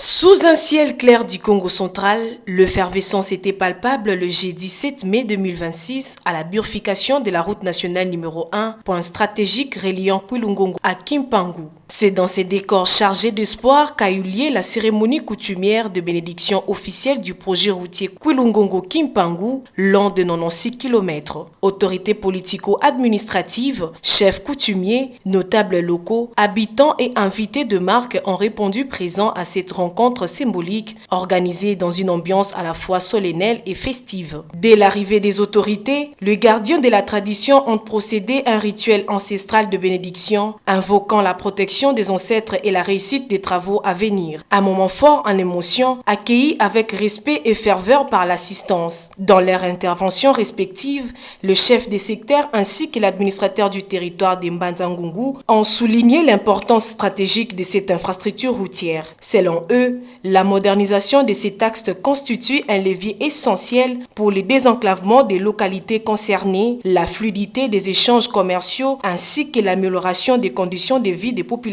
Sous un ciel clair du Congo central, l'effervescence était palpable le jeudi 7 mai 2026 à la bifurcation de la route nationale numéro 1, point stratégique reliant Kwilungongo à Kimpangu. C'est dans ces décors chargés d'espoir qu'a eu lieu la cérémonie coutumière de bénédiction officielle du projet routier Kwilungongo-Kimpangu, long de 96 km. Autorités politico-administratives, chefs coutumiers, notables locaux, habitants et invités de marque ont répondu présents à cette rencontre symbolique organisée dans une ambiance à la fois solennelle et festive. Dès l'arrivée des autorités, les gardiens de la tradition ont procédé à un rituel ancestral de bénédiction, invoquant la protection des ancêtres et la réussite des travaux à venir. Un moment fort en émotion, accueilli avec respect et ferveur par l'assistance. Dans leurs interventions respectives, le chef des secteurs ainsi que l'administrateur du territoire de Mbanza-Ngungu ont souligné l'importance stratégique de cette infrastructure routière. Selon eux, la modernisation de cet axe constitue un levier essentiel pour le désenclavement des localités concernées, la fluidité des échanges commerciaux ainsi que l'amélioration des conditions de vie des populations.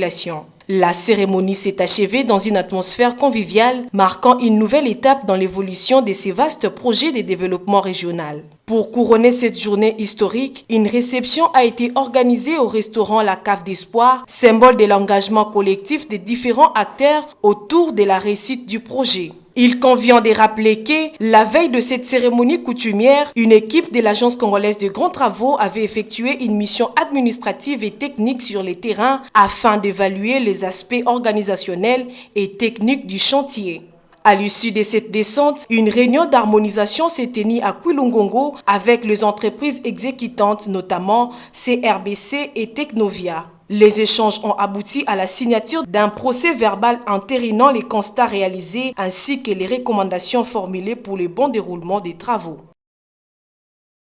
La cérémonie s'est achevée dans une atmosphère conviviale, marquant une nouvelle étape dans l'évolution de ces vastes projets de développement régional. Pour couronner cette journée historique, une réception a été organisée au restaurant La Cave d'Espoir, symbole de l'engagement collectif des différents acteurs autour de la réussite du projet. Il convient de rappeler que, la veille de cette cérémonie coutumière, une équipe de l'Agence congolaise de grands travaux avait effectué une mission administrative et technique sur les terrains afin d'évaluer les aspects organisationnels et techniques du chantier. À l'issue de cette descente, une réunion d'harmonisation s'est tenue à Kwilungongo avec les entreprises exécutantes, notamment CRBC et Technovia. Les échanges ont abouti à la signature d'un procès verbal entérinant les constats réalisés ainsi que les recommandations formulées pour le bon déroulement des travaux.